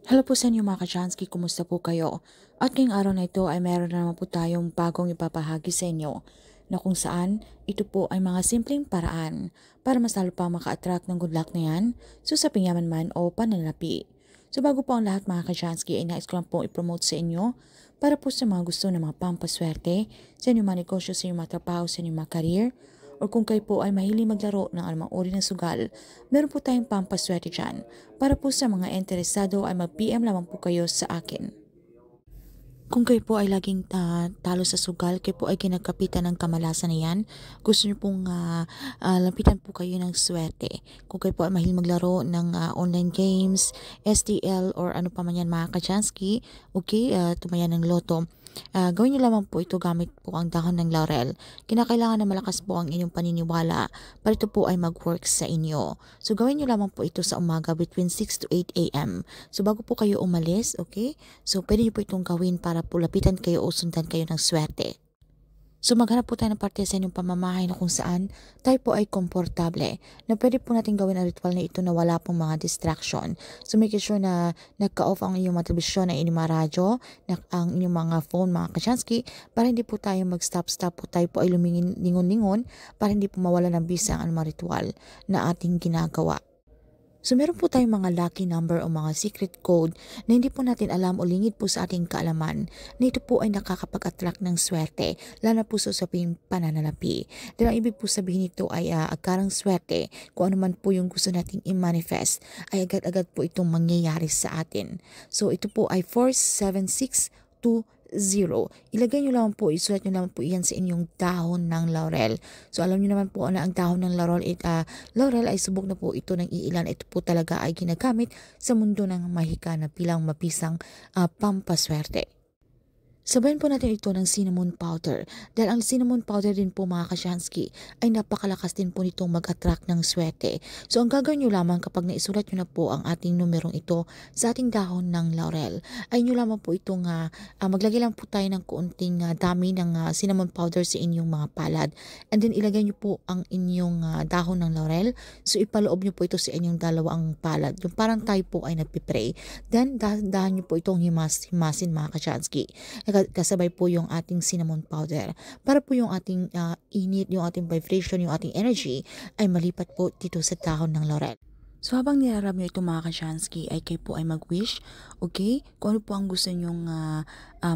Hello po sa inyo mga ka-Chansky, kumusta po kayo? At ngayong araw na ito ay meron na naman po tayong bagong ipapahagi sa inyo na kung saan ito po ay mga simpleng paraan para mas lalo pa maka-attract ng good luck na yan, so sa pingyaman man o pananalapi. So bago po ang lahat mga ka-Chansky ay nais ko lang pong i-promote sa inyo para po sa mga gusto ng mga pampaswerte sa inyong mga negosyo, sa inyong mga trabaho, sa inyong mga career, o kung kayo po ay mahilig maglaro ng anumang uri ng sugal, meron po tayong pampaswerte dyan. Para po sa mga interesado ay mag-PM lamang po kayo sa akin. Kung kayo po ay laging talo sa sugal, kayo po ay kinagkapitan ng kamalasan na yan, gusto niyo pong lapitan po kayo ng swerte. Kung kayo po ay mahilig maglaro ng online games, STL or ano pa man yan mga ka-Chansky, okay, tumayan ng loto. Gawin niyo lamang po ito gamit po ang dahon ng laurel. Kinakailangan na malakas po ang inyong paniniwala para ito po ay mag-work sa inyo. So gawin niyo lamang po ito sa umaga between 6 to 8 a.m. So bago po kayo umalis, okay? So pwede niyo po itong gawin para po lapitan kayo o sundan kayo ng swerte. So maghanap po tayo ng parte sa inyong pamamahay na kung saan tayo po ay komportable. Na pwede po natin gawin ang ritual na ito na wala pong mga distraction. So make sure na nagka-off ang inyong mga telebisyon, ang inyong mga radyo, ang inyong mga phone, mga ka-Chansky, para hindi po tayo mag-stop po, tayo po ay lumingin lingon-lingon para hindi po mawala ng bisa ang mga ritual na ating ginagawa. So meron po tayong mga lucky number o mga secret code na hindi po natin alam o lingid po sa ating kaalaman na ito po ay nakakapag-attract ng swerte, lalo na po sa usaping pananalapi. Dahil ang ibig po sabihin nito ay agkarang swerte, kung ano man po yung gusto nating i-manifest ay agad-agad po itong mangyayari sa atin. So ito po ay 47620. Ilagay nyo lang po, isulat nyo lang po iyan sa inyong dahon ng laurel. So alam nyo naman po na ang dahon ng laurel ay subok na po ito ng iilan. Ito po talaga ay ginagamit sa mundo ng mahika na bilang mapisang pampaswerte. Sabayan po natin ito ng cinnamon powder. Dahil ang cinnamon powder din po mga ka-Chansky ay napakalakas din po nitong mag-attract ng swerte. So ang gagawin nyo lamang kapag naisulat nyo na po ang ating numerong ito sa ating dahon ng laurel, ay nyo lamang po itong maglagay lang po tayo ng kuunting dami ng cinnamon powder sa inyong mga palad. And then ilagay nyo po ang inyong dahon ng laurel. So ipaloob nyo po ito sa inyong dalawang palad. Yung parang tayo po ay nagpipray. Then dahan nyo po itong himasin mga ka-Chansky. Kasabay po yung ating cinnamon powder para po yung ating init, yung ating vibration, yung ating energy ay malipat po dito sa dahon ng laurel. So habang nilarab nyo ito mga ka-Chansky ay kayo po ay mag-wish, okay? Kung ano po ang gusto nyong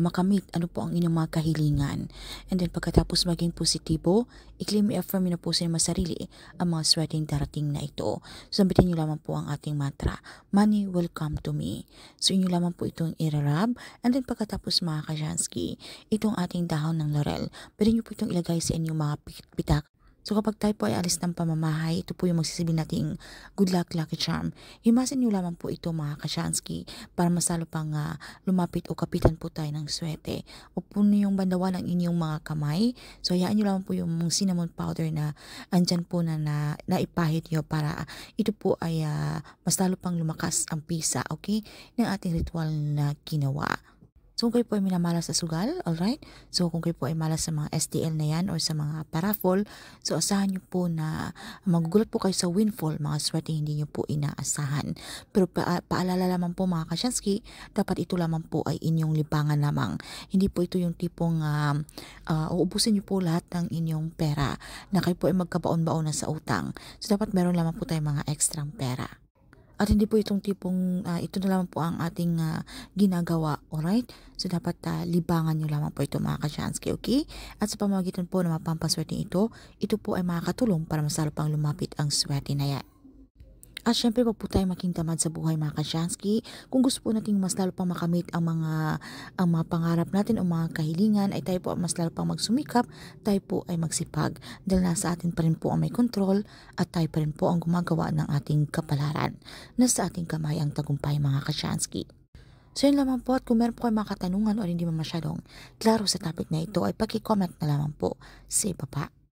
makamit, ano po ang inyong mga kahilingan. And then pagkatapos maging positibo, i-claim, i-affirm nyo na po sa inyong sarili ang mga sweating darating na ito. So sabitin nyo lamang po ang ating mantra, money will come to me. So inyo lamang po itong irarab. And then pagkatapos mga ka-Chansky, itong ating dahon ng laurel, pwede nyo po itong ilagay sa inyong mga pitak. So kapag tayo po ay alis ng pamamahay, ito po yung magsisilbi nating good luck, lucky charm. Himasin nyo lamang po ito mga ka-Chansky para masalo pang lumapit o kapitan po tayo ng swerte. O po yung bandawa ng inyong mga kamay. So hayaan nyo lamang po yung cinnamon powder na andyan po na naipahid nyo para ito po ay mas lalo pang lumakas ang pisa, okay, ng ating ritual na ginawa. So kung kayo po ay minamalas sa sugal, alright? So kung kayo po ay malas sa mga STL na yan or sa mga paraffol, so asahan nyo po na magugulat po kayo sa windfall, mga swerte hindi nyo po inaasahan. Pero paalala lamang po mga ka-Chansky, dapat ito lamang po ay inyong libangan lamang. Hindi po ito yung tipong uubusin nyo po lahat ng inyong pera na kayo po ay magkabaon-baon na sa utang. So dapat meron lamang po tayong mga ekstrang pera. At hindi po itong tipong ito na lamang po ang ating ginagawa, alright? So dapat libangan nyo lamang po ito mga ka-Chansky, okay? At sa pamamagitan po ng mapampaswerte ito po ay makakatulong para mas lalo pang lumapit ang swerte na yan. At syempre wag po tayo maging tamad sa buhay mga ka-Chansky. Kung gusto po nating mas lalo pang makamit ang mga pangarap natin o mga kahilingan, ay tayo po mas lalo pang magsumikap, tayo po ay magsipag. Dahil nasa atin pa rin po ang may kontrol at tayo pa rin po ang gumagawa ng ating kapalaran. Nasa ating kamay ang tagumpay mga ka-Chansky. So yun lamang po, at kung meron po kayong mga katanungan o hindi mo masyadong klaro sa topic na ito ay paki-comment na lamang po sa ibaba.